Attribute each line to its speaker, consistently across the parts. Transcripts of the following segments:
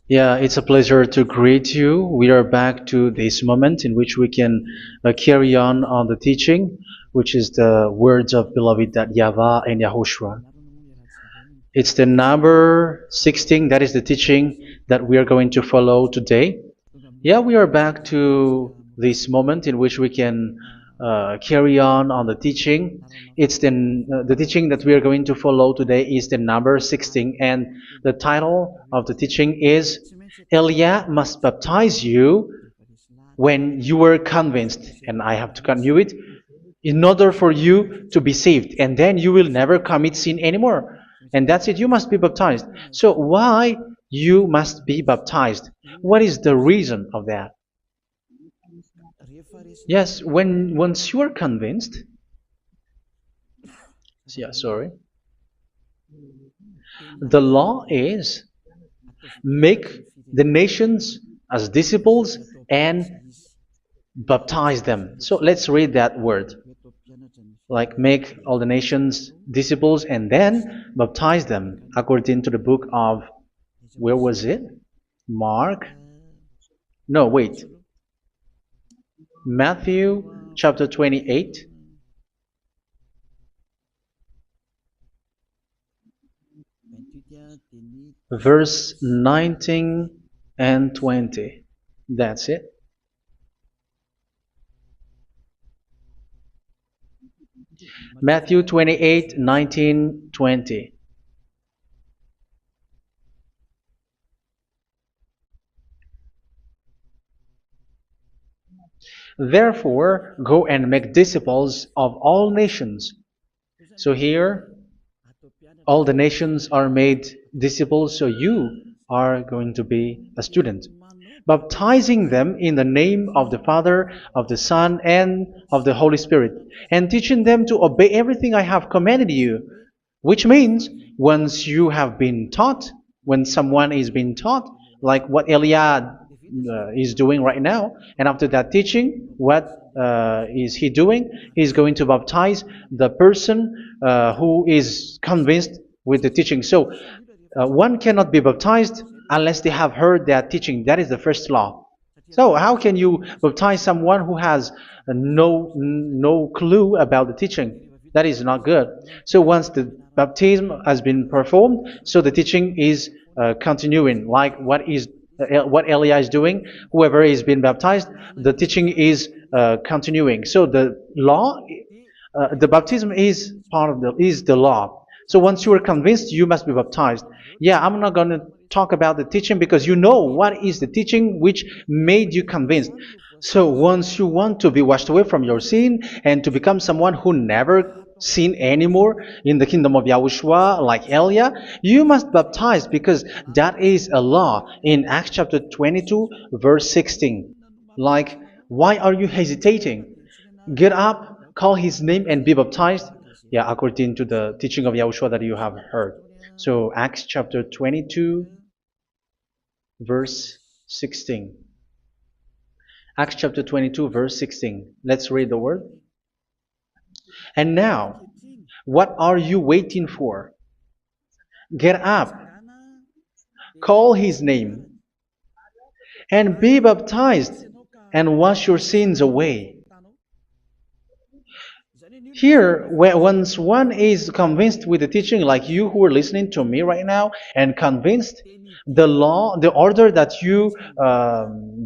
Speaker 1: Yeah, it's a pleasure to greet you. We are back to this moment in which we can carry on the teaching, which is the words of beloved that YAHVAH and YAHOSHUA. It's the number 16, that is the teaching that we are going to follow today. Yeah, we are back to this moment in which we can carry on the teaching. It's the teaching that we are going to follow today is the number 16, and the title of the teaching is Elia must baptize you when you were convinced, and I have to continue it, in order for you to be saved, and then you will never commit sin anymore. And that's it, you must be baptized. So why you must be baptized? What is the reason of that? Yes, once you are convinced, yeah, sorry, the law is make the nations as disciples and baptize them. So let's read that word. Like make all the nations disciples and then baptize them according to the book of, where was it? Mark? No, wait. Matthew chapter 28. Verse 19 and 20. That's it. Matthew 28, 19, 20. Therefore, go and make disciples of all nations. So here, all the nations are made disciples, so you are going to be a student. Baptizing them in the name of the Father, of the Son, and of the Holy Spirit, and teaching them to obey everything I have commanded you. Which means, once you have been taught, when someone is being taught, like what Elia is doing right now, and after that teaching, what is he doing? He's going to baptize the person who is convinced with the teaching. So one cannot be baptized unless they have heard that teaching. That is the first law. So how can you baptize someone who has no clue about the teaching? That is not good. So once the baptism has been performed, so the teaching is continuing, like what Elia is doing. Whoever is being baptized, the teaching is continuing. So the law, the baptism is part of the law. So once you are convinced, you must be baptized. Yeah, I'm not going to talk about the teaching because you know what is the teaching which made you convinced. So once you want to be washed away from your sin and to become someone who never sin anymore in the kingdom of YAHOSHUA, like Elia, you must baptize because that is a law in Acts chapter 22, verse 16. Like, why are you hesitating? Get up, call his name, and be baptized. Yeah, according to the teaching of YAHOSHUA that you have heard. So Acts chapter 22, verse 16. Acts chapter 22, verse 16. Let's read the word. And now, what are you waiting for? Get up, call his name, and be baptized, and wash your sins away. Here, once one is convinced with the teaching, like you who are listening to me right now, and convinced, the law, the order that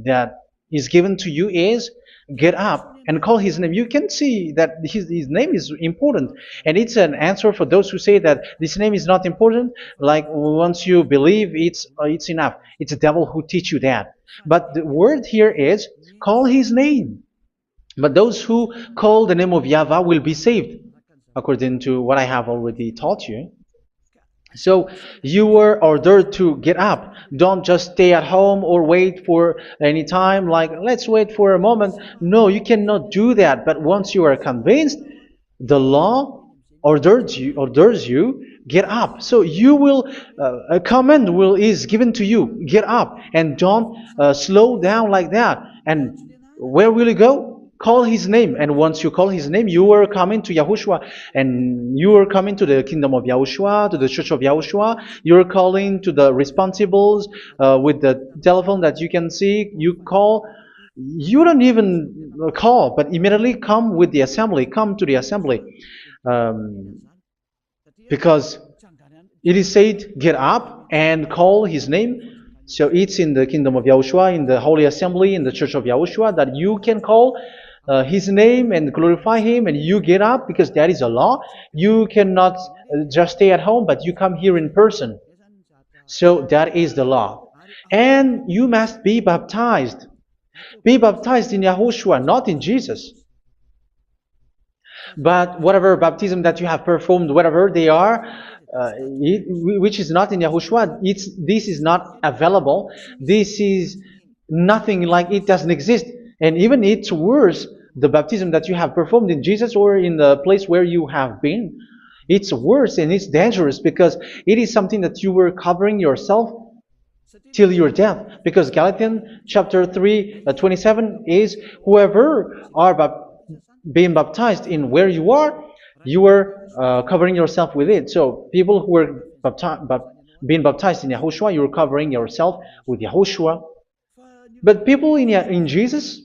Speaker 1: that is given to you is get up and call his name. You can see that his name is important, and it's an answer for those who say that this name is not important. Like once you believe, it's enough. It's the devil who teach you that. But the word here is call his name. But those who call the name of YAHVAH will be saved, according to what I have already taught you. So you were ordered to get up. Don't just stay at home or wait for any time, like let's wait for a moment. No, you cannot do that. But once you are convinced, the law orders you get up. So you will a command is given to you, get up, and don't slow down like that. And where will you go? call his name. And once you call his name, you are coming to Yahushua. And you are coming to the kingdom of Yahushua, to the church of Yahushua. You're calling to the responsibles with the telephone that you can see. You call. You don't even call, but immediately come with the assembly. Come to the assembly. Um, because it is said, get up and call his name. So it's in the kingdom of Yahushua, in the holy assembly, in the church of Yahushua, that you can call his name and glorify him, and you get up, because that is a law. You cannot just stay at home, but you come here in person. So that is the law. And you must be baptized. Be baptized in Yahushua, not in Jesus. But whatever baptism that you have performed, whatever they are, which is not in Yahushua, this is not available. This is nothing, like it doesn't exist. And even it's worse, the baptism that you have performed in Jesus or in the place where you have been. It's worse and it's dangerous, because it is something that you were covering yourself till your death. Because Galatians chapter 3, 27 is, whoever are being baptized in where you are covering yourself with it. So people who were being baptized in Yahushua, you're covering yourself with Yahushua. But people in Jesus,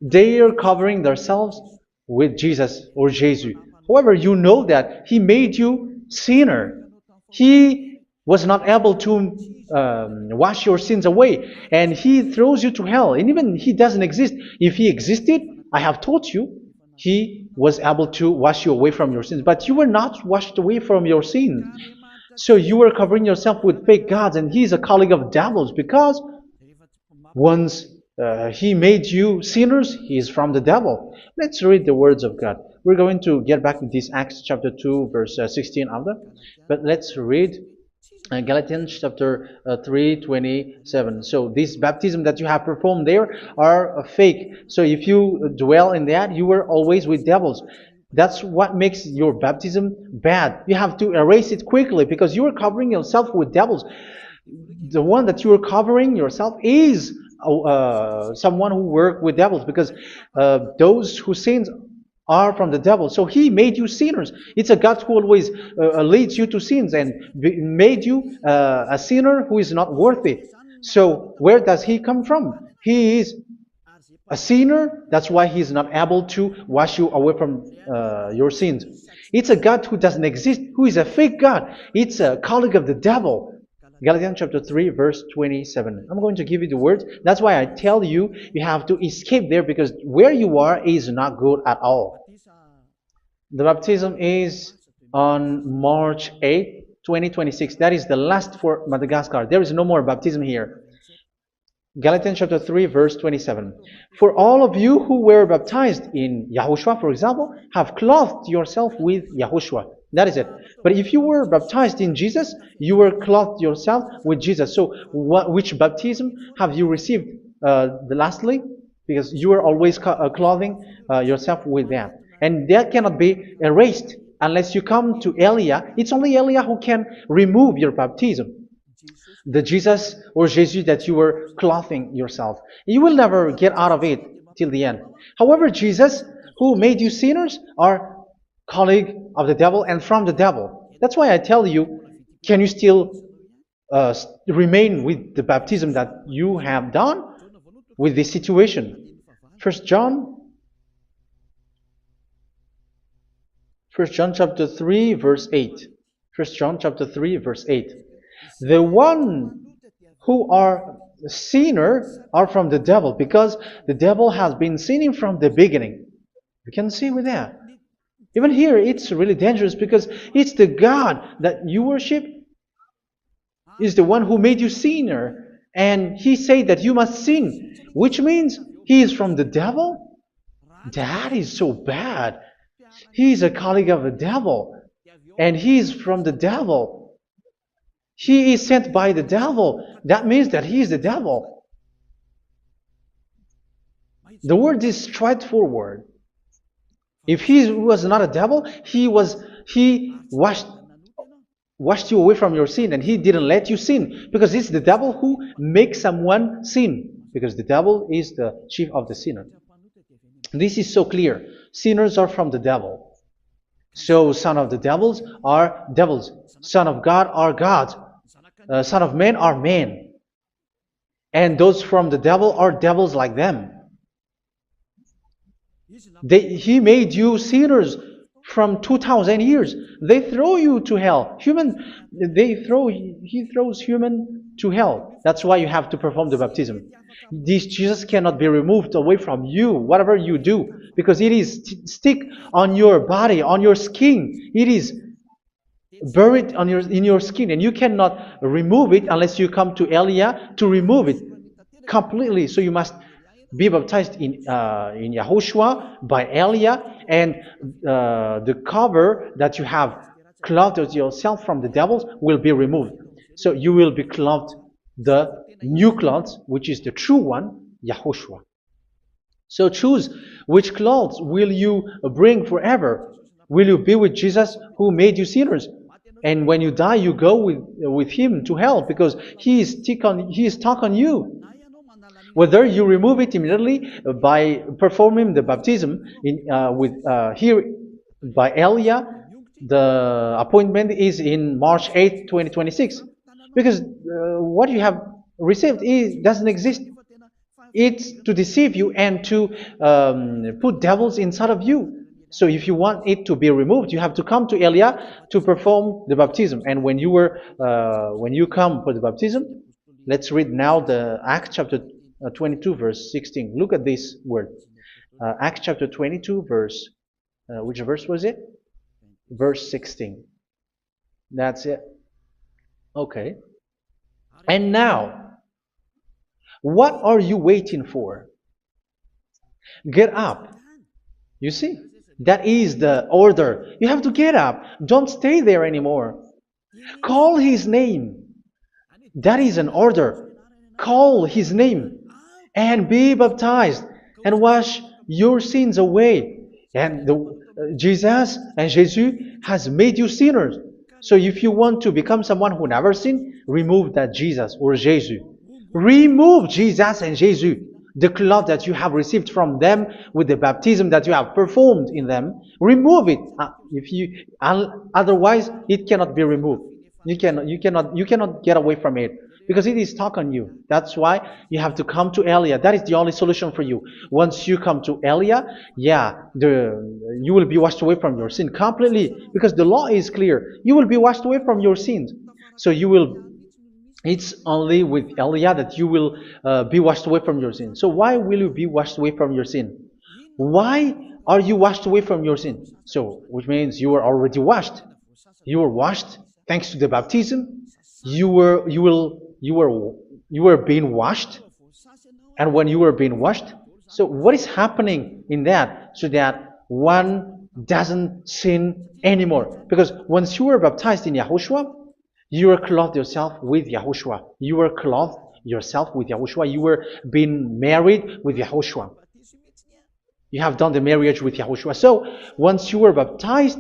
Speaker 1: they are covering themselves with Jesus or Jesus. However, you know that He made you sinner. He was not able to wash your sins away, and He throws you to hell. And even He doesn't exist. If He existed, I have taught you, He was able to wash you away from your sins. But you were not washed away from your sins. So you were covering yourself with fake gods, and He is a colleague of devils, because once He made you sinners, He is from the devil. Let's read the words of God. We're going to get back to this Acts chapter 2, verse 16 after. But let's read Galatians chapter 3, 27. So this baptism that you have performed there are fake. So if you dwell in that, you were always with devils. That's what makes your baptism bad. You have to erase it quickly, because you are covering yourself with devils. The one that you are covering yourself is someone who worked with devils, because those who sins are from the devil. So He made you sinners. It's a God who always leads you to sins, and made you a sinner who is not worthy. So where does He come from? He is a sinner. That's why He is not able to wash you away from your sins. It's a God who doesn't exist, who is a fake God. It's a colleague of the devil. Galatians chapter 3, verse 27. I'm going to give you the words. That's why I tell you, you have to escape there, because where you are is not good at all. The baptism is on March 8, 2026. That is the last for Madagascar. There is no more baptism here. Galatians chapter 3, verse 27. For all of you who were baptized in Yahushua, for example, have clothed yourself with Yahushua. That is it. But if you were baptized in Jesus, you were clothed yourself with Jesus. So which baptism have you received lastly? Because you are always clothing yourself with that. And that cannot be erased unless you come to Eliah. It's only Eliah who can remove your baptism. The Jesus or Jesus that you were clothing yourself. You will never get out of it till the end. However, Jesus, who made you sinners, are colleague of the devil and from the devil. That's why I tell you, can you still remain with the baptism that you have done with this situation? First John chapter 3, verse 8. First John chapter 3, verse 8. The one who are sinner are from the devil, because the devil has been sinning from the beginning. You can see with that. Even here, it's really dangerous, because it's the God that you worship is the one who made you sinner. And He said that you must sin, which means He is from the devil. That is so bad. He is a colleague of the devil. And He is from the devil. He is sent by the devil. That means that He is the devil. The word is straightforward. If He was not a devil, He washed you away from your sin, and He didn't let you sin, because it's the devil who makes someone sin, because the devil is the chief of the sinner. This is so clear. Sinners are from the devil. So son of the devils are devils. Son of God are gods. Son of men are men. And those from the devil are devils like them. He made you sinners from 2,000 years. They throw you to hell. He throws human to hell. That's why you have to perform the baptism. This Jesus cannot be removed away from you, whatever you do, because it is stick on your body, on your skin. It is buried in your skin, and you cannot remove it unless you come to Elia to remove it completely. So you must be baptized in YAHOSHUA by Elia, and the cover that you have clothed yourself from the devils will be removed. So you will be clothed the new clothes, which is the true one, YAHOSHUA. So choose which clothes will you bring forever. Will you be with Jesus who made you sinners? And when you die, you go with him to hell because he is stuck on you. Whether you remove it immediately by performing the baptism here by Elia, the appointment is in March 8, 2026. Because what you have received doesn't exist. It's to deceive you and to put devils inside of you. So if you want it to be removed, you have to come to Elia to perform the baptism. And when you come for the baptism, let's read now the Acts chapter 22 verse 16. Look at this word. Acts chapter 22 verse, which verse was it? Verse 16. That's it. Okay. And now, what are you waiting for? Get up. You see, that is the order. You have to get up. Don't stay there anymore. Call his name. That is an order. Call his name and be baptized and wash your sins away. And Jesus has made you sinners. So if you want to become someone who never sinned, remove that Jesus or Jesus. Remove Jesus and Jesus, the cloth that you have received from them with the baptism that you have performed in them. Remove it. Otherwise, it cannot be removed. You cannot get away from it because it is stuck on you. That's why you have to come to Elia. That is the only solution for you. Once you come to Elia, you will be washed away from your sin completely because the law is clear. You will be washed away from your sins. So it's only with Elia that you will be washed away from your sin. So why will you be washed away from your sin? Why are you washed away from your sin? So, which means you were already washed. You were washed thanks to the baptism. You were being washed, and when you were being washed, so what is happening in that? So that one doesn't sin anymore. Because once you were baptized in YAHOSHUA, you were clothed yourself with YAHOSHUA. You were clothed yourself with YAHOSHUA. You were being married with YAHOSHUA. You have done the marriage with YAHOSHUA. So once you were baptized,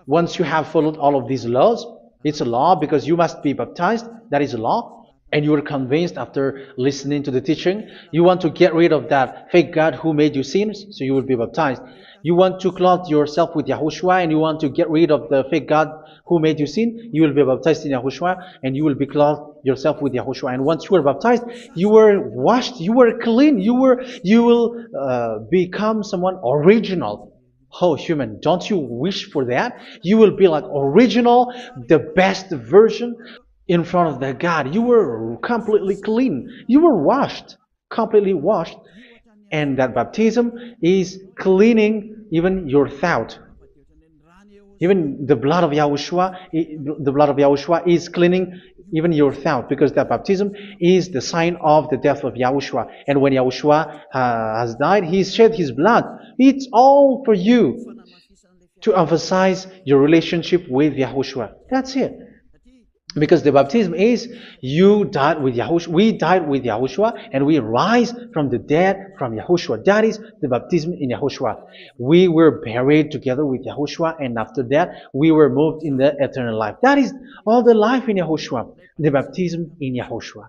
Speaker 1: once you have followed all of these laws, it's a law because you must be baptized. That is a law. And you are convinced after listening to the teaching. You want to get rid of that fake God who made you sinners, so you will be baptized. You want to clothe yourself with YAHOSHUA and you want to get rid of the fake God who made you sin, you will be baptized in YAHOSHUA and you will be clothed yourself with YAHOSHUA. And once you are baptized, you were washed, you were clean, you will become someone original. Oh, human, don't you wish for that? You will be like original, the best version in front of the God. You were completely clean. You were washed, completely washed. And that baptism is cleaning even your thought. Even the blood of YAHOSHUA is cleaning even your thought, because that baptism is the sign of the death of YAHOSHUA. And when YAHOSHUA has died, he shed his blood. It's all for you to emphasize your relationship with YAHOSHUA. That's it. Because the baptism is you died with YAHOSHUA. We died with YAHOSHUA and we rise from the dead from YAHOSHUA. That is the baptism in YAHOSHUA. We were buried together with YAHOSHUA, and after that we were moved in the eternal life. That is all the life in YAHOSHUA. The baptism in YAHOSHUA.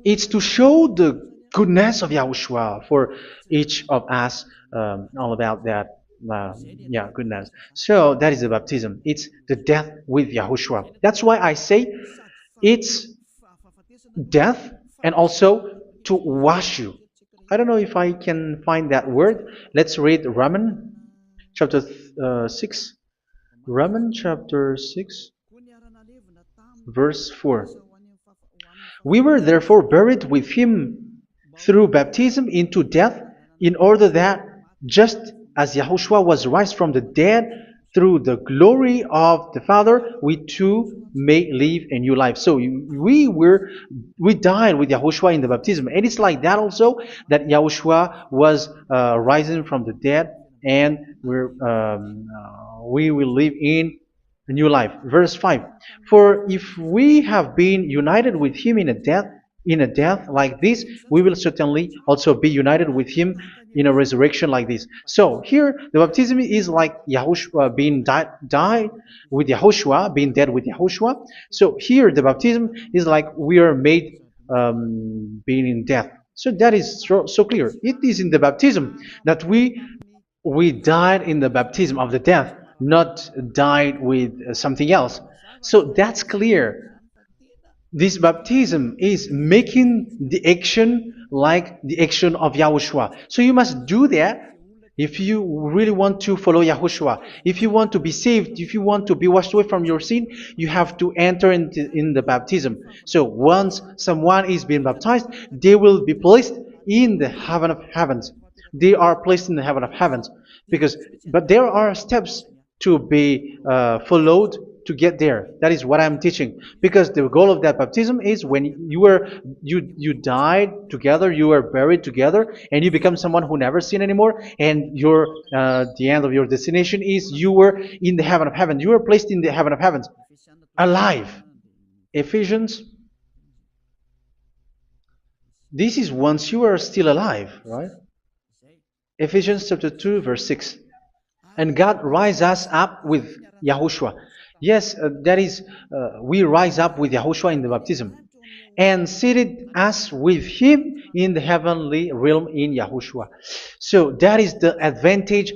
Speaker 1: It's to show the goodness of Yahushua for each of us, all about that. Uh, yeah, goodness. So that is the baptism. It's the death with Yahushua. That's why I say it's death and also to wash you. I don't know if I can find that word. Let's read Romans chapter 6. Romans chapter 6, verse 4. We were therefore buried with him through baptism into death, in order that, just as Yahushua was raised from the dead through the glory of the Father, we too may live a new life. So we died with Yahushua in the baptism, and it's like that also that Yahushua was rising from the dead, and we will live in a new life. Verse 5. For if we have been united with him in a death like this, we will certainly also be united with him in a resurrection like this. So here the baptism is like Yahushua being died with Yahushua, being dead with Yahushua. So here the baptism is like we are made being in death. So that is so clear. It is in the baptism that we died in the baptism of the death, not died with something else. So that's clear. This baptism is making the action like the action of Yahushua. So you must do that if you really want to follow Yahushua. If you want to be saved, if you want to be washed away from your sin, you have to enter in the baptism. So once someone is being baptized, they will be placed in the heaven of heavens. They are placed in the heaven of heavens, but there are steps to be followed to get there. That is what I'm teaching. Because the goal of that baptism is when you died together, you were buried together, and you become someone who never sin anymore. And the end of your destination is you were in the heaven of heaven. You were placed in the heaven of heavens, alive. Ephesians. This is once you are still alive, right? Ephesians chapter 2, verse 6. And God rise us up with Yahushua. Yes, that is, we rise up with Yahushua in the baptism. And seated us with him in the heavenly realm in Yahushua. So that is the advantage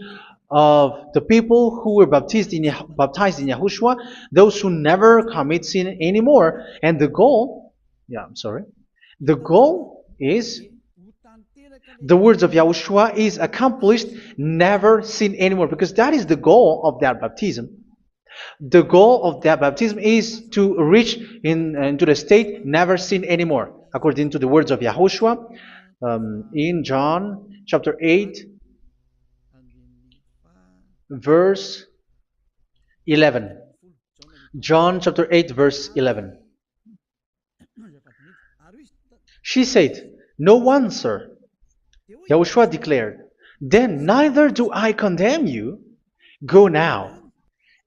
Speaker 1: of the people who were baptized in Yahushua, those who never commit sin anymore. And the goal, the goal is the words of Yahushua is accomplished, never sin anymore, because that is the goal of that baptism. The goal of that baptism is to reach into the state never sin anymore, according to the words of Yahushua in John chapter 8, verse 11. John chapter 8, verse 11. She said, "No one, sir." Yahushua declared, "Then neither do I condemn you. Go now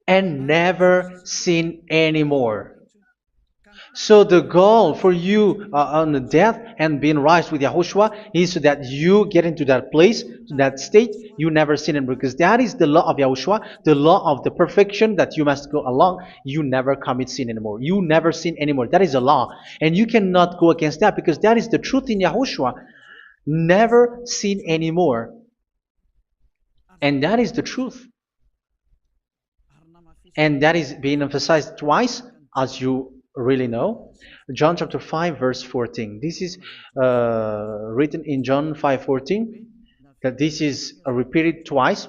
Speaker 1: and never sin anymore." So the goal for you on the death and being raised with Yahushua is so that you get into that place, to that state, you never sin anymore. Because that is the law of Yahushua, the law of the perfection that you must go along. You never commit sin anymore. You never sin anymore. That is a law. And you cannot go against that because that is the truth in Yahushua. Never sin anymore. And that is the truth. And that is being emphasized twice, as you really know. John chapter 5, verse 14. This is written in John 5:14, that this is repeated twice.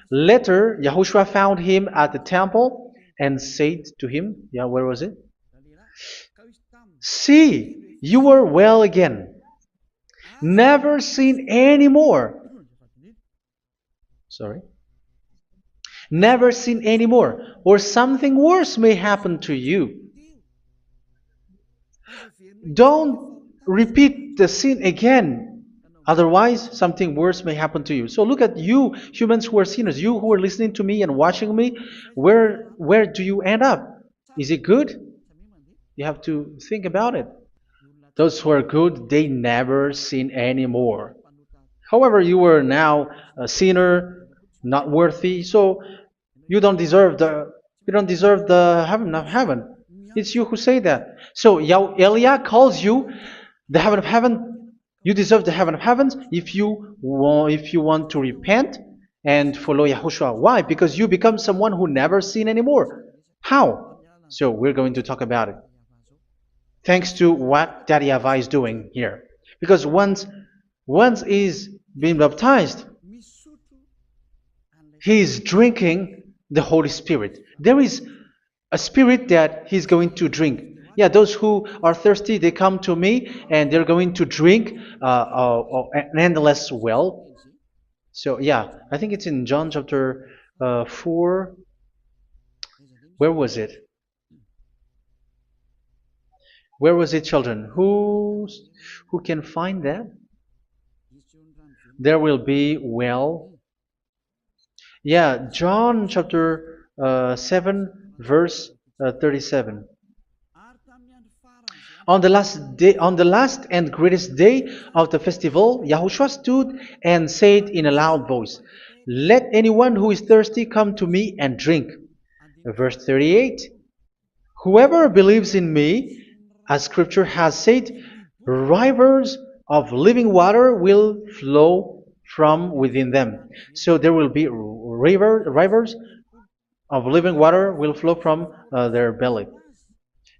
Speaker 1: Later, Yahushua found him at the temple and said to him, where was it? "See, you are well again. Never sin anymore." Sorry. "Never sin anymore, or something worse may happen to you." Don't repeat the sin again. Otherwise, something worse may happen to you. So look at you, humans who are sinners, you who are listening to me and watching me. Where do you end up? Is it good? You have to think about it. Those who are good, they never sin anymore. However, you are now a sinner, not worthy, so you don't deserve the heaven of heaven. It's you who say that. So Eliah calls you the heaven of heaven. You deserve the heaven of heavens if you want to repent and follow Yahushua. Why? Because you become someone who never sin anymore. How? So we're going to talk about it. Thanks to what Daddy YAHVAH is doing here. Because once he's been baptized, he is drinking the Holy Spirit. There is a spirit that he's going to drink. Yeah, those who are thirsty, they come to me and they're going to drink an endless well. So yeah, I think it's in John chapter 4. Where was it? Where was it, children? Who can find that? There will be well. Yeah, John chapter 7, verse 37. On the last and greatest day of the festival, Yahushua stood and said in a loud voice, "Let anyone who is thirsty come to me and drink." Verse 38, "Whoever believes in me, as Scripture has said, rivers of living water will flow from within them." So there will be rivers of living water will flow from their belly.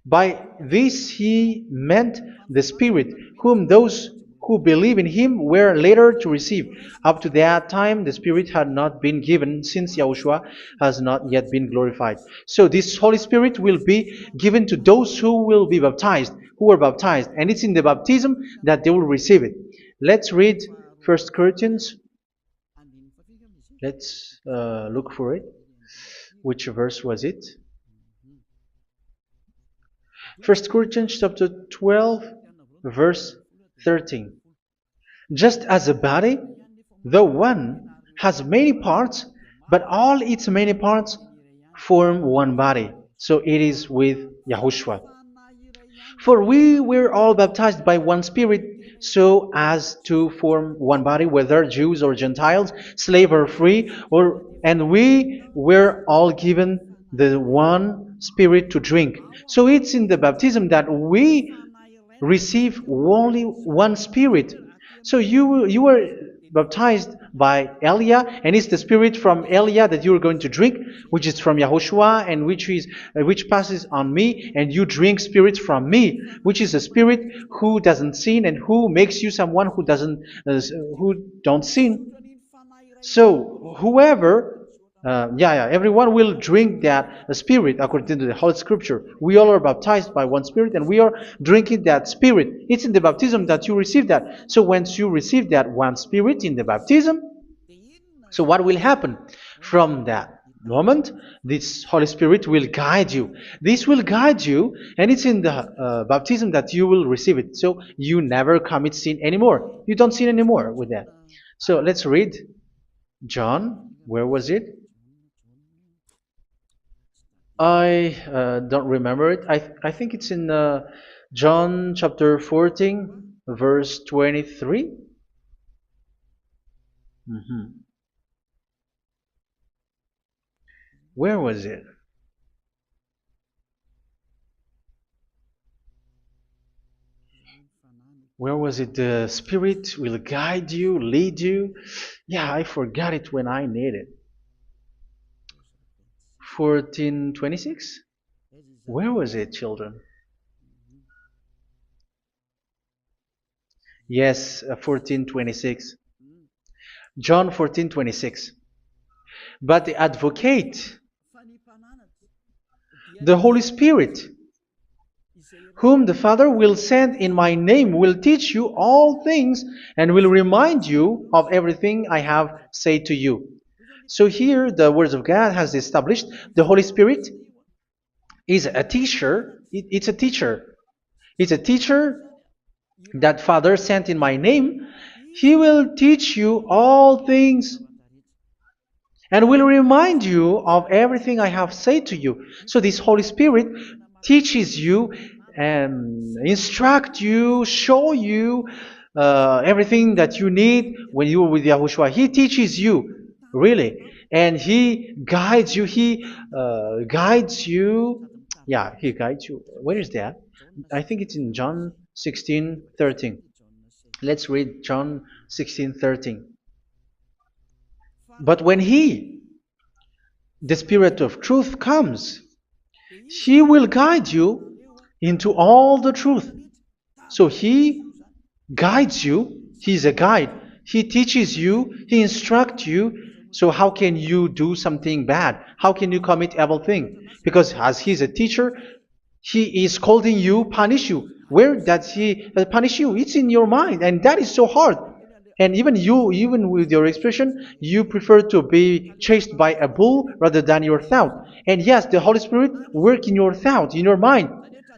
Speaker 1: By this he meant the Spirit, whom those who believe in him were later to receive. Up to that time, the Spirit had not been given, since Yahushua has not yet been glorified. So this Holy Spirit will be given to those who will be baptized, who are baptized, and it's in the baptism that they will receive it. Let's read 1 Corinthians. Let's look for it. Which verse was it? 1 Corinthians chapter 12, verse 13. Just as a body, though one, has many parts, but all its many parts form one body. So it is with Yahushua. For we were all baptized by one Spirit, so as to form one body, whether Jews or Gentiles, slave or free, and we were all given the one Spirit to drink. So it's in the baptism that we receive only one Spirit. So you were baptized by Elia, and it's the Spirit from Elia that you are going to drink, which is from Yahushua, and which passes on me, and you drink Spirit from me, which is a Spirit who doesn't sin and who makes you someone who don't sin. So whoever everyone will drink that Spirit according to the Holy Scripture. We all are baptized by one Spirit, and we are drinking that Spirit. It's in the baptism that you receive that. So once you receive that one Spirit in the baptism, so what will happen? From that moment, this Holy Spirit will guide you. This will guide you, and it's in the baptism that you will receive it. So you never commit sin anymore. You don't sin anymore with that. So let's read John. Where was it? I don't remember it. I think it's in John chapter 14, verse 23. Where was it? Where was it? The Spirit will guide you, lead you. Yeah, I forgot it when I need it. 14:26? Where was it, children? Yes, 14:26. John 14:26. But the Advocate, the Holy Spirit, whom the Father will send in my name, will teach you all things and will remind you of everything I have said to you. So here the words of God has established the Holy Spirit is a teacher. It's a teacher. It's a teacher that Father sent in my name. He will teach you all things and will remind you of everything I have said to you. So this Holy Spirit teaches you and instruct you, show you everything that you need when you are with Yahushua. He teaches you, really. And He guides you. He guides you. Yeah, He guides you. Where is that? I think it's in John 16:13. Let's read John 16:13. But when He, the Spirit of truth, comes, He will guide you into all the truth. So He guides you. He's a guide. He teaches you. He instructs you. So how can you do something bad? How can you commit evil thing? Because as He's a teacher, He is scolding you, punish you. Where does He punish you? It's in your mind, and that is so hard. And even you, even with your expression, you prefer to be chased by a bull rather than your thought. And yes, the Holy Spirit work in your thought, in your mind.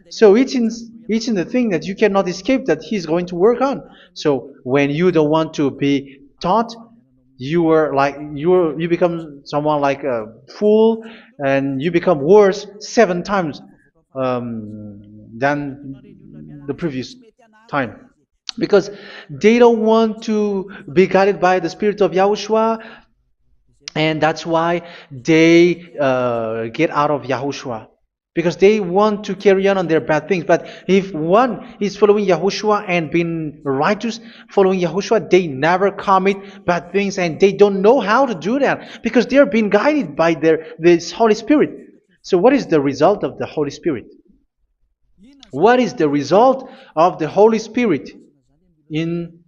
Speaker 1: So it's in the thing that you cannot escape that He's going to work on. So when you don't want to be taught, you become someone like a fool, and you become worse 7 times than the previous time, because they don't want to be guided by the Spirit of Yahushua, and that's why they get out of Yahushua, because they want to carry on their bad things. But if one is following Yahushua and being righteous, following Yahushua, they never commit bad things, and they don't know how to do that because they are being guided by this Holy Spirit. So what is the result of the Holy Spirit? What is the result of the Holy Spirit in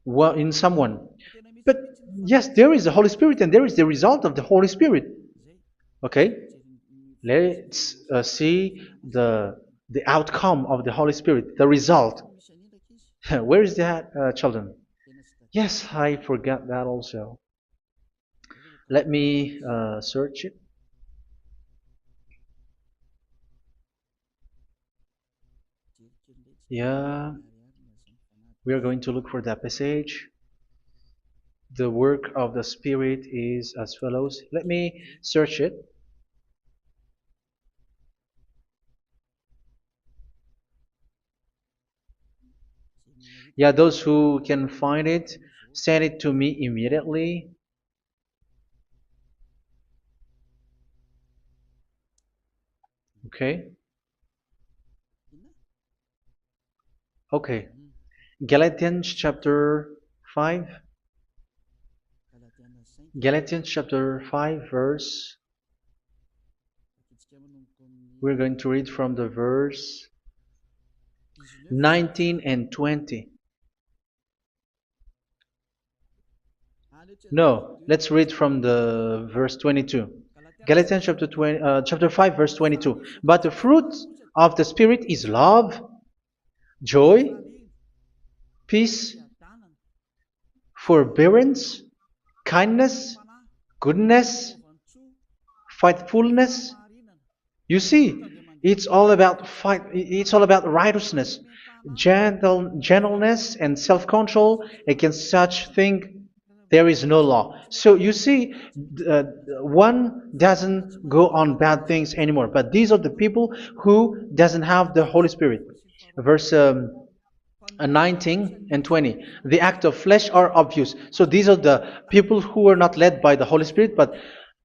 Speaker 1: in someone? But yes, there is the Holy Spirit, and there is the result of the Holy Spirit. Okay, let's see the outcome of the Holy Spirit, the result. Where is that, children? Yes, I forgot that also. Let me search it. Yeah, we are going to look for that passage. The work of the Spirit is as follows. Let me search it. Yeah, those who can find it, send it to me immediately. Okay. Okay. Galatians chapter 5. Galatians chapter 5 verse. We're going to read from the verse 19 and 20. No, let's read from the verse 22. Galatians chapter 5 verse 22. But the fruit of the Spirit is love, joy, peace, forbearance, kindness, goodness, faithfulness. You see, it's all about fight. It's all about righteousness, gentleness, and self-control. Against such thing, there is no law. So you see, uh, one doesn't go on bad things anymore. But these are the people who doesn't have the Holy Spirit. Verse 19 and 20. The act of flesh are obvious. So these are the people who are not led by the Holy Spirit, but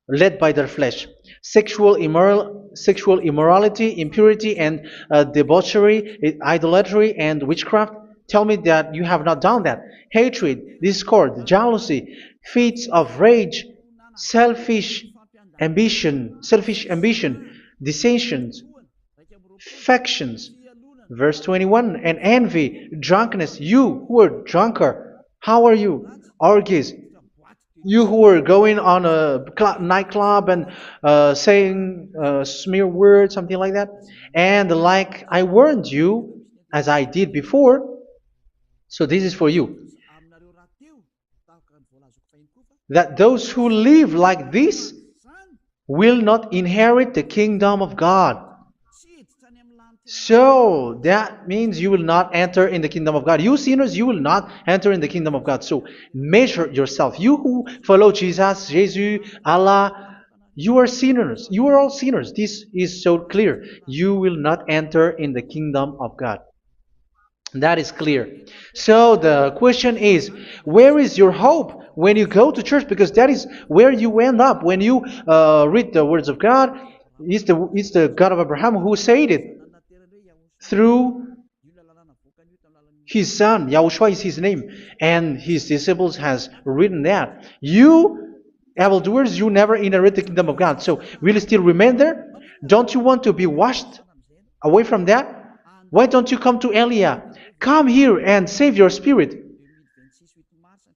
Speaker 1: led by their flesh. Sexual immorality, impurity, and debauchery, idolatry, and witchcraft. Tell me that you have not done that. Hatred, discord, jealousy, fits of rage, selfish ambition, dissensions, factions. Verse 21, and envy, drunkenness. You who are drunkard, how are you? Orgies. You who are going on a nightclub and saying smear words, something like that. And like I warned you, as I did before, so this is for you, that those who live like this will not inherit the kingdom of God. So that means you will not enter in the kingdom of God. You sinners, you will not enter in the kingdom of God. So measure yourself. You who follow Jesus, Allah, you are sinners. You are all sinners. This is so clear. You will not enter in the kingdom of God. That is clear. So the question is, where is your hope when you go to church? Because that is where you end up when you read the words of God. It's the God of Abraham who said it through His son, Yahushua is his name, and his disciples has written that. You evildoers, you never inherit the kingdom of God. So will you still remain there? Don't you want to be washed away from that? Why don't you come to Elia? Come here and save your spirit.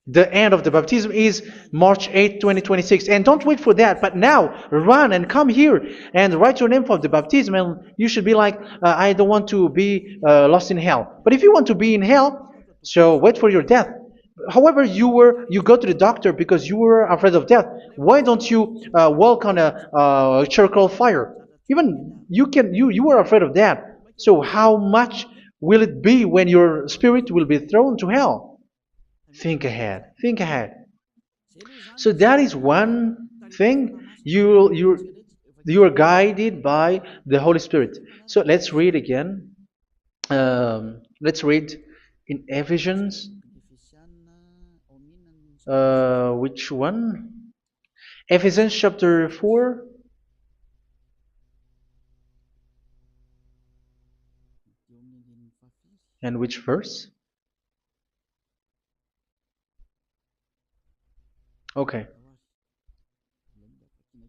Speaker 1: The end of the baptism is March 8th, 2026. And don't wait for that, but now run and come here and write your name for the baptism. And you should be like, I don't want to be lost in hell. But if you want to be in hell, so wait for your death. However, you go to the doctor because you were afraid of death. Why don't you walk on a charcoal fire? Even you were afraid of that. So how much will it be when your spirit will be thrown to hell? Think ahead. Think ahead. So that is one thing. You are guided by the Holy Spirit. So let's read again. Let's read in Ephesians. Which one? Ephesians chapter 4. And which verse? Okay.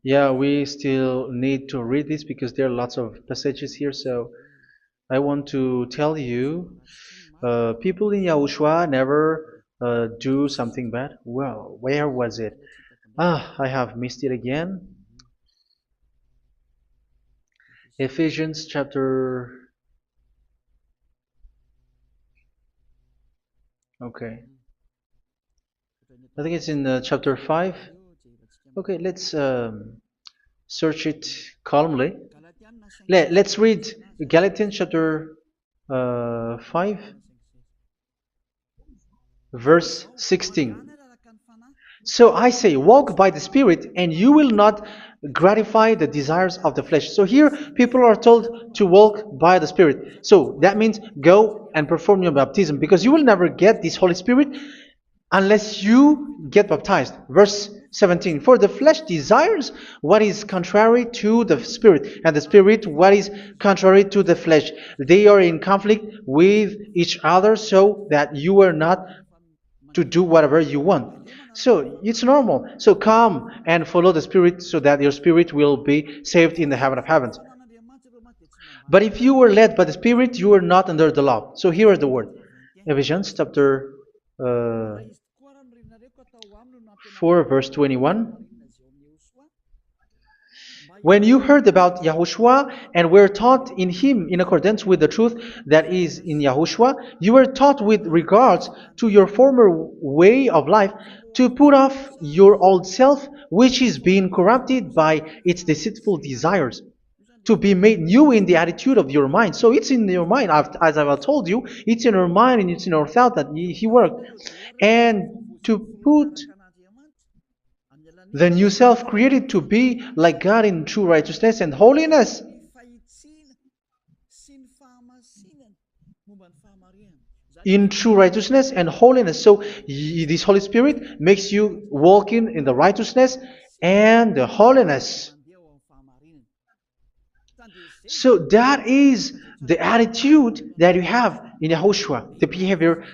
Speaker 1: Yeah, we still need to read this because there are lots of passages here. So I want to tell you, people in Yahushua never do something bad. Well, where was it? I have missed it again. Ephesians chapter. Okay. I think it's in chapter 5. Okay, let's search it calmly. Let's read Galatians chapter 5, verse 16. So I say, walk by the Spirit, and you will not gratify the desires of the flesh. So here, people are told to walk by the Spirit. So that means go and perform your baptism, because you will never get this Holy Spirit unless you get baptized. Verse 17. For the flesh desires what is contrary to the Spirit, and the Spirit what is contrary to the flesh. They are in conflict with each other, so that you are not to do whatever you want. So it's normal. So come and follow the Spirit so that your spirit will be saved in the heaven of heavens. But if you were led by the Spirit, you are not under the law. So here is the word. Ephesians chapter 4 verse 21. When you heard about Yahushua and were taught in him in accordance with the truth that is in Yahushua, you were taught with regards to your former way of life to put off your old self, which is being corrupted by its deceitful desires, to be made new in the attitude of your mind. So it's in your mind, as I've told you, it's in your mind and it's in your thought that he worked. And to put the new self created to be like God in true righteousness and holiness. In true righteousness and holiness. So this Holy Spirit makes you walk in the righteousness and the holiness. So that is the attitude that you have in Yahushua, the behavior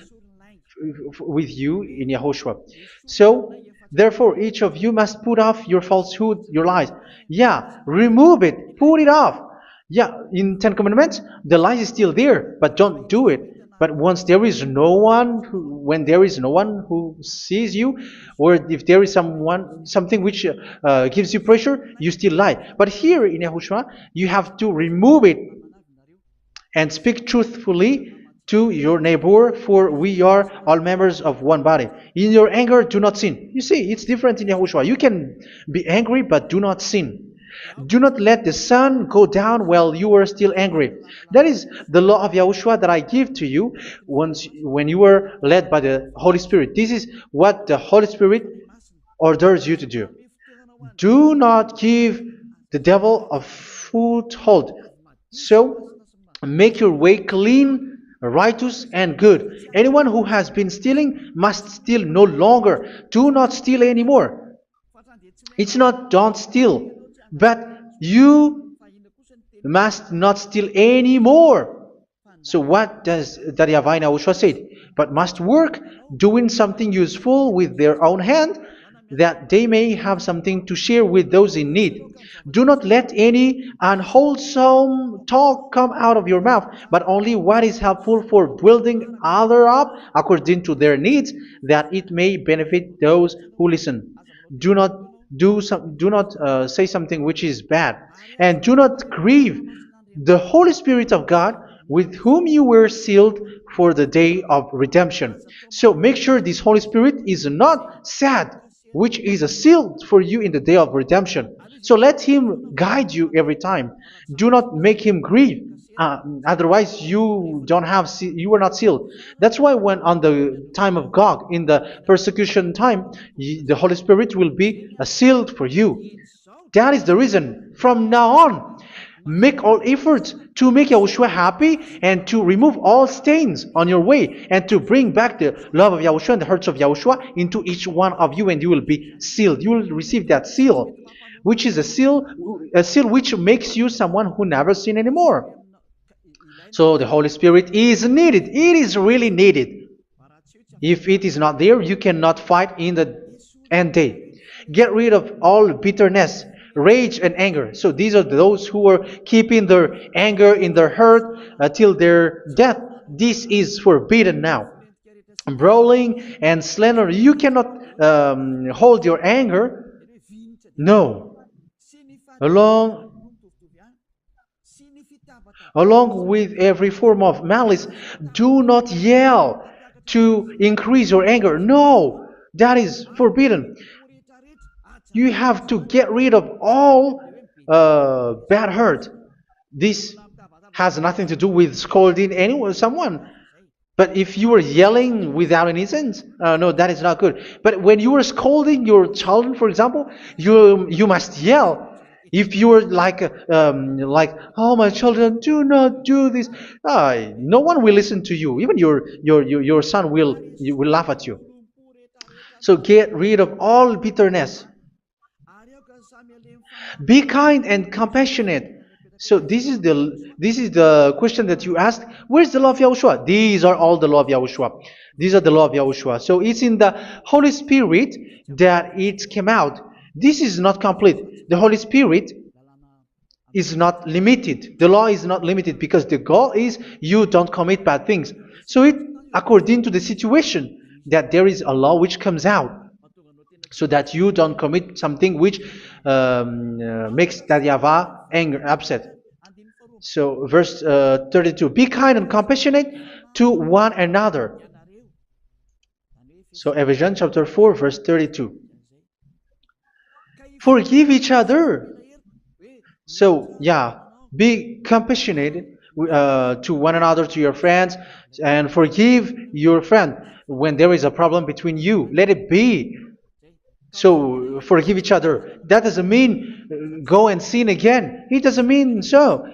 Speaker 1: with you in Yahushua. So therefore, each of you must put off your falsehood, your lies. Yeah, remove it, put it off. Yeah, in Ten Commandments, the lie is still there, but don't do it. But once there is no one, when there is no one who sees you, or if there is something which gives you pressure, you still lie. But here in Yahushua, you have to remove it and speak truthfully to your neighbor, for we are all members of one body. In your anger, do not sin. You see, it's different in Yahushua. You can be angry, but do not sin. Do not let the sun go down while you are still angry. That is the law of Yahushua that I give to you when you were led by the Holy Spirit. This is what the Holy Spirit orders you to do. Do not give the devil a foothold. So, make your way clean, righteous, and good. Anyone who has been stealing must steal no longer. Do not steal anymore. It's not don't steal, but you must not steal anymore. So what does the YAHVAH YAHOSHUA say? But must work doing something useful with their own hand, that they may have something to share with those in need. Do not let any unwholesome talk come out of your mouth, but only what is helpful for building other up according to their needs, that it may benefit those who listen. Do not do not say something which is bad, and do not grieve the Holy Spirit of God, with whom you were sealed for the day of redemption. So make sure this Holy Spirit is not sad, which is a seal for you in the day of redemption. So let Him guide you every time. Do not make Him grieve. Otherwise, you are not sealed. That's why when on the time of God, in the persecution time, the Holy Spirit will be a sealed for you. That is the reason. From now on, make all efforts to make Yahushua happy and to remove all stains on your way and to bring back the love of Yahushua and the hearts of Yahushua into each one of you, and you will be sealed. You will receive that seal, which is a seal which makes you someone who never sin anymore. So the Holy Spirit is needed. It is really needed. If it is not there, you cannot fight in the end day. Get rid of all bitterness, rage, and anger. So these are those who are keeping their anger in their heart till their death. This is forbidden now. Brawling and slander. You cannot hold your anger. No. Along Along with every form of malice, do not yell to increase your anger. No, that is forbidden. You have to get rid of all bad hurt. This has nothing to do with scolding anyone, someone. But if you are yelling without any sense, no, that is not good. But when you are scolding your children, for example, you must yell. If you are like, oh my children, do not do this, no one will listen to you. Even your son will laugh at you. So get rid of all bitterness. Be kind and compassionate. So this is the question that you asked. Where's the law of Yahushua? These are all the law of Yahushua. These are the law of Yahushua. So it's in the Holy Spirit that it came out. This is not complete. The Holy Spirit is not limited. The law is not limited because the goal is you don't commit bad things. So it according to the situation that there is a law which comes out, so that you don't commit something which makes that YAHVAH angry, upset. So verse 32, be kind and compassionate to one another. So Ephesians chapter 4 verse 32. Forgive each other. So yeah, be compassionate to one another, to your friends, and forgive your friend when there is a problem between you. Let it be. So forgive each other. That doesn't mean go and sin again. It doesn't mean so.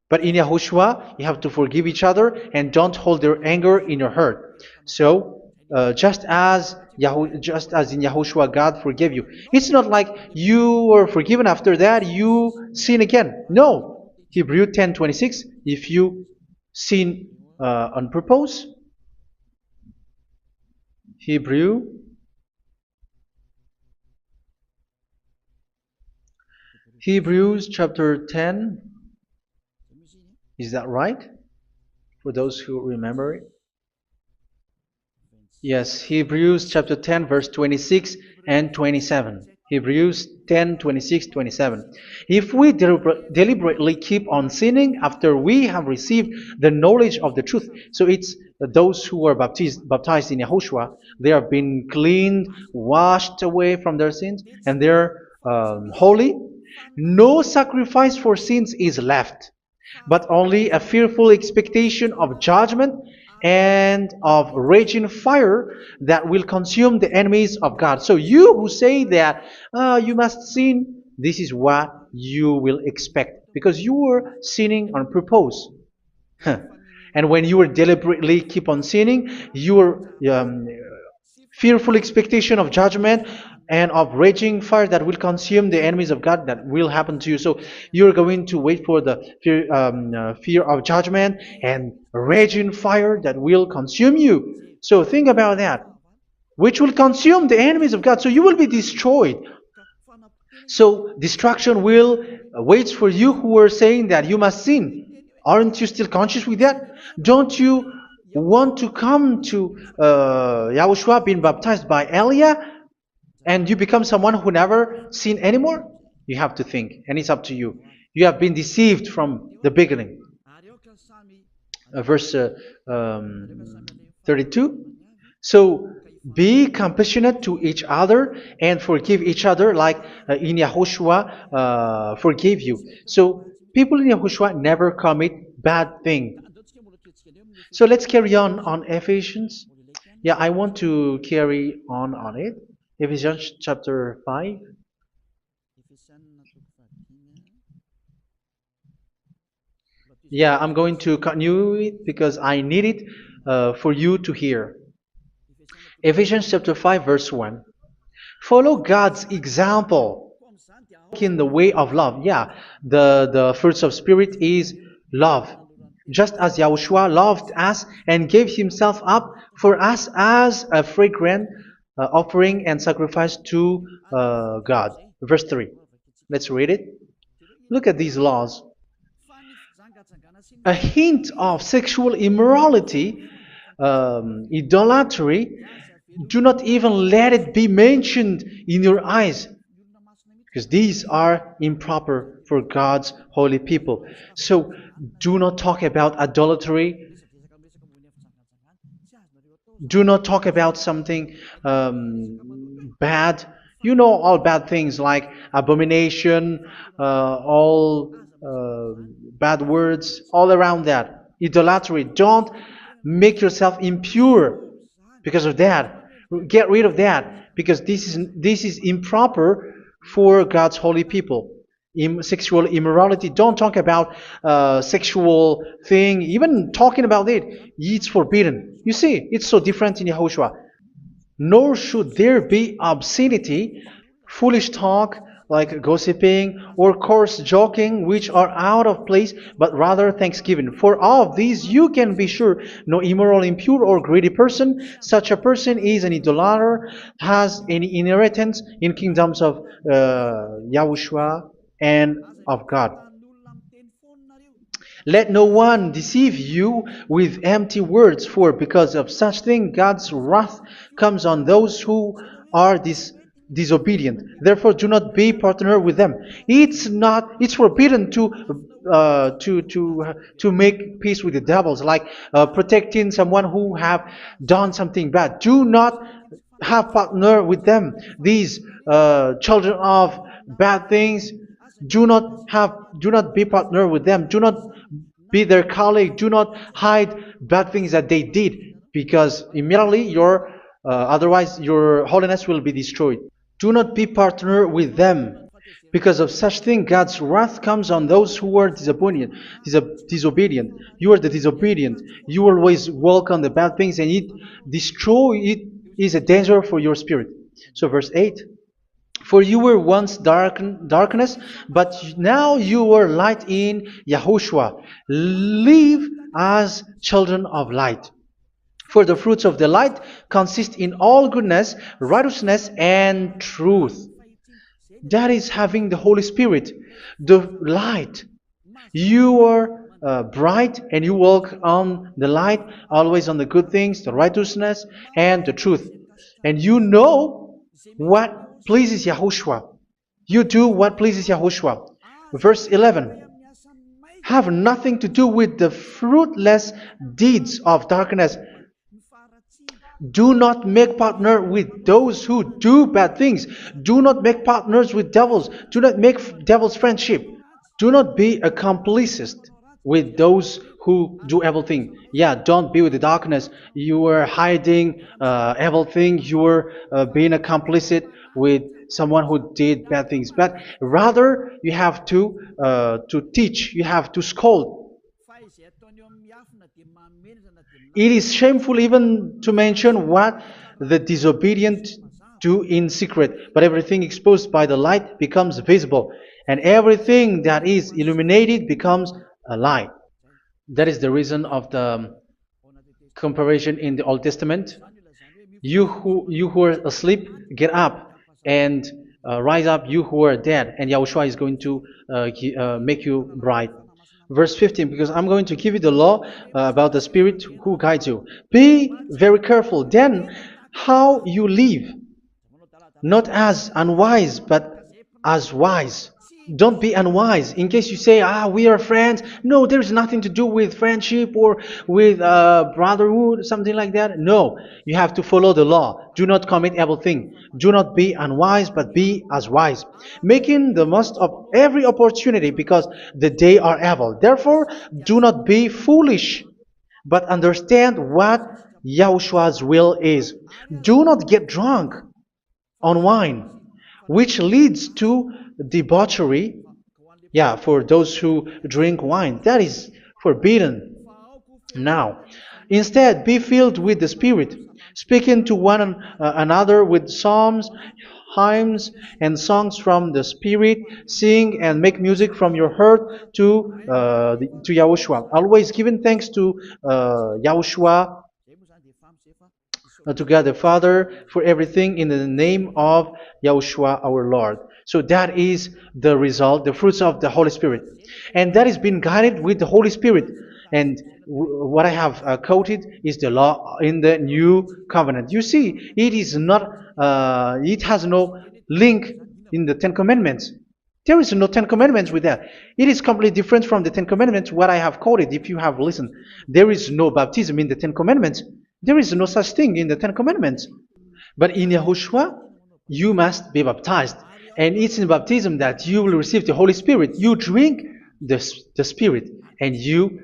Speaker 1: But in Yahushua, you have to forgive each other and don't hold their anger in your heart. So just as in Yahushua, God forgave you. It's not like you were forgiven after that you sin again. No. Hebrew 10:26. If you sin on purpose, Hebrews chapter 10. Is that right? For those who remember it? Yes, Hebrews chapter 10 verse 26 and 27. Hebrews 10, 26, 27. If we deliberately keep on sinning after we have received the knowledge of the truth, so it's those who are baptized in Yahushua, they have been cleaned, washed away from their sins, and they're holy. No sacrifice for sins is left, but only a fearful expectation of judgment and of raging fire that will consume the enemies of God. So you who say that you must sin, this is what you will expect, because you were sinning on purpose. And when you were deliberately keep on sinning, your fearful expectation of judgment and of raging fire that will consume the enemies of God that will happen to you. So you're going to wait for the fear of judgment and raging fire that will consume you. So think about that, which will consume the enemies of God. So you will be destroyed. So destruction will wait for you who are saying that you must sin. Aren't you still conscious with that? Don't you want to come to Yahushua being baptized by Elia and you become someone who never sin anymore? You have to think, and it's up to you. You have been deceived from the beginning. Verse 32. So be compassionate to each other and forgive each other like in Yahushua forgave you. So people in Yahushua never commit bad thing. So let's carry on Ephesians. Yeah, I want to carry on it. Ephesians chapter 5. Yeah, I'm going to continue it because I need it for you to hear. Ephesians chapter 5 verse 1. Follow God's example in the way of love. Yeah, the fruits of spirit is love. Just as Yahushua loved us and gave himself up for us as a fragrant offering and sacrifice to God. Verse 3. Let's read it. Look at these laws. A hint of sexual immorality, idolatry, do not even let it be mentioned in your eyes, because these are improper for God's holy people. So do not talk about idolatry. Do not talk about something bad. You know all bad things like abomination, all bad words, all around that. Idolatry. Don't make yourself impure because of that. Get rid of that because this is improper for God's holy people. Sexual immorality. Don't talk about sexual thing. Even talking about it, it's forbidden. You see, it's so different in Yahushua. Nor should there be obscenity, foolish talk like gossiping or coarse joking, which are out of place, but rather thanksgiving. For of these you can be sure: no immoral, impure, or greedy person, such a person is an idolater, has any inheritance in kingdoms of Yahushua and of God. Let no one deceive you with empty words, for because of such thing God's wrath comes on those who are disobedient. Therefore, do not be partner with them. It's forbidden to make peace with the devils, like protecting someone who have done something bad. Do not have partner with them. These children of bad things, do not be partner with them. Do not be their colleague. Do not hide bad things that they did, because immediately otherwise your holiness will be destroyed. Do not be partner with them. Because of such thing, God's wrath comes on those who are disobedient. You are the disobedient. You always walk on the bad things, and it is a danger for your spirit. So verse 8. For you were once darkness, but now you are light in Yahushua. Live as children of light. For the fruits of the light consist in all goodness, righteousness, and truth. That is having the Holy Spirit, the light. You are bright and you walk on the light, always on the good things, the righteousness, and the truth. And you know what pleases Yahushua. You do what pleases Yahushua. Verse 11. Have nothing to do with the fruitless deeds of darkness. Do not make partner with those who do bad things. Do not make partners with devils. Do not make devils friendship. Do not be a complicit with those who do evil thing. Yeah, don't be with the darkness. You are hiding evil thing. You are being a complicit with someone who did bad things. But rather, you have to teach. You have to scold. It is shameful even to mention what the disobedient do in secret, but everything exposed by the light becomes visible, and everything that is illuminated becomes a light. That is the reason of the comparison in the Old Testament. You who are asleep, get up and rise up, you who are dead, and Yahushua is going to make you bright. Verse 15, because I'm going to give you the law about the Spirit who guides you. Be very careful then how you live, not as unwise, but as wise. Don't be unwise. In case you say, we are friends. No, there's nothing to do with friendship or with brotherhood, something like that. No, you have to follow the law. Do not commit evil thing. Do not be unwise, but be as wise, making the most of every opportunity, because the day are evil. Therefore, do not be foolish, but understand what Yahushua's will is. Do not get drunk on wine, which leads to debauchery. Yeah, for those who drink wine, that is forbidden now. Instead, be filled with the Spirit, speaking to one another with psalms, hymns, and songs from the Spirit. Sing and make music from your heart to Yahushua. Always giving thanks to Yahushua, to God the Father, for everything in the name of Yahushua our Lord. So that is the result, the fruits of the Holy Spirit. And that is being guided with the Holy Spirit. And what I have quoted is the law in the new covenant. You see, it is not, it has no link in the Ten Commandments. There is no Ten Commandments with that. It is completely different from the Ten Commandments, what I have quoted, if you have listened. There is no baptism in the Ten Commandments. There is no such thing in the Ten Commandments. But in Yahushua, you must be baptized. And it's in baptism that you will receive the Holy Spirit. You drink the Spirit, and you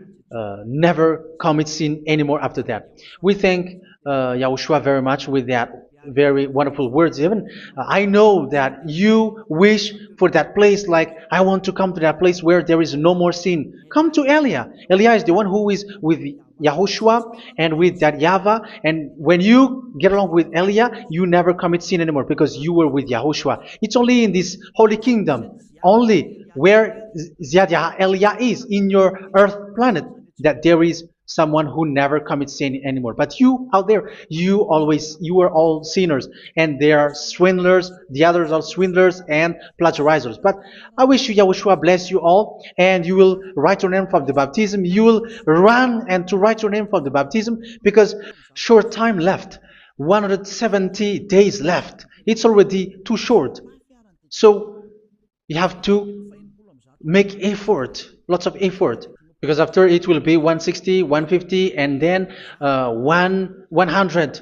Speaker 1: never commit sin anymore after that. We thank Yahushua very much with that very wonderful words. Even I know that you wish for that place, like I want to come to that place where there is no more sin. Come to Elia. Elia is the one who is with Yahushua and with that YAHVAH, and when you get along with Elia, you never commit sin anymore because you were with Yahushua. It's only in this holy kingdom, only where Ziyadah Elia is, in your earth planet, that there is someone who never commits sin anymore. But you out there, you are all sinners, and they are swindlers. The others are swindlers and plagiarizers. But I wish you, Yahushua, bless you all, and you will write your name for the baptism. You will run and to write your name for the baptism, because short time left, 170 days left. It's already too short. So you have to make effort, lots of effort, because after it will be 160, 150, and then 100.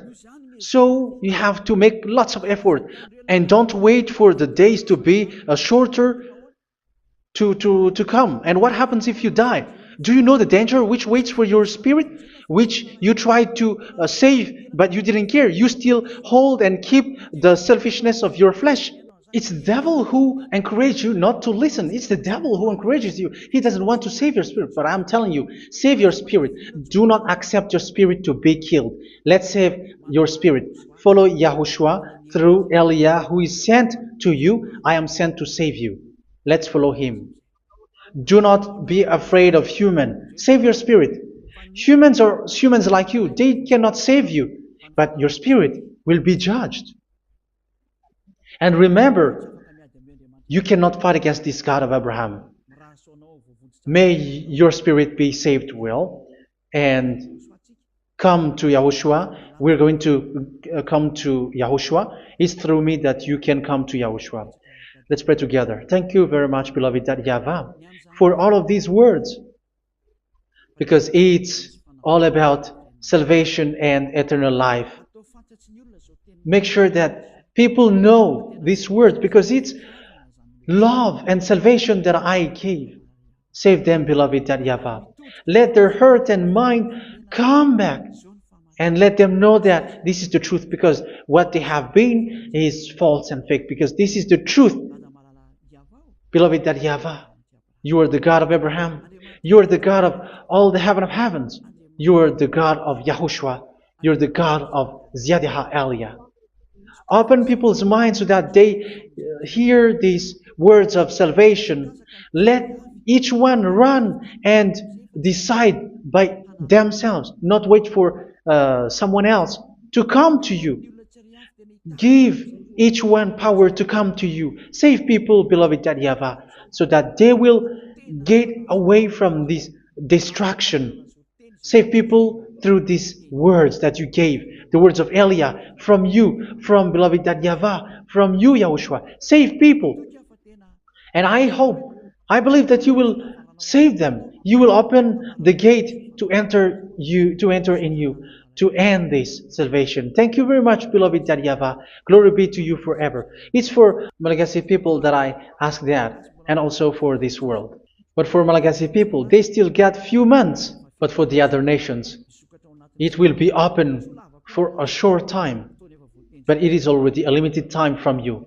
Speaker 1: So you have to make lots of effort, and don't wait for the days to be shorter to come. And what happens if you die? Do you know the danger which waits for your spirit, which you tried to save, but you didn't care? You still hold and keep the selfishness of your flesh. It's the devil who encourages you not to listen. It's the devil who encourages you. He doesn't want to save your spirit. But I'm telling you, save your spirit. Do not accept your spirit to be killed. Let's save your spirit. Follow Yahushua through Elia, who is sent to you. I am sent to save you. Let's follow him. Do not be afraid of human. Save your spirit. Humans are humans like you. They cannot save you. But your spirit will be judged. And remember, you cannot fight against this God of Abraham. May your spirit be saved well and come to Yahushua. We're going to come to Yahushua. It's through me that you can come to Yahushua. Let's pray together. Thank you very much, beloved YAHVAH, for all of these words, because it's all about salvation and eternal life. Make sure that people know these words, because it's love and salvation that I gave. Save them, beloved YAHVAH. Let their heart and mind come back, and let them know that this is the truth, because what they have been is false and fake, because this is the truth. Beloved YAHVAH, you are the God of Abraham. You are the God of all the heaven of heavens. You are the God of Yahushua. You are the God of Ziyadah Elia. Open people's minds so that they hear these words of salvation. Let each one run and decide by themselves, not wait for someone else to come to you. Give each one power to come to you. Save people, beloved YAHVAH, so that they will get away from this distraction. Save people through these words that you gave, the words of Elia, from you, from beloved YAHVAH, from you, Yahushua. Save people. And I hope, I believe that you will save them. You will open the gate to enter in you, to end this salvation. Thank you very much, beloved YAHVAH. Glory be to you forever. It's for Malagasy people that I ask that, and also for this world. But for Malagasy people, they still get few months. But for the other nations, it will be open for a short time. But it is already a limited time from you.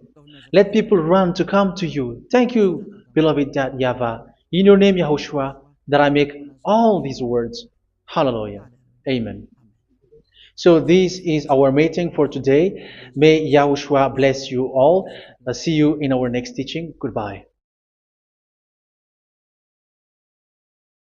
Speaker 1: Let people run to come to you. Thank you, beloved YAHVAH. In your name, Yahushua, that I make all these words. Hallelujah. Amen. So this is our meeting for today. May Yahushua bless you all. See you in our next teaching. Goodbye.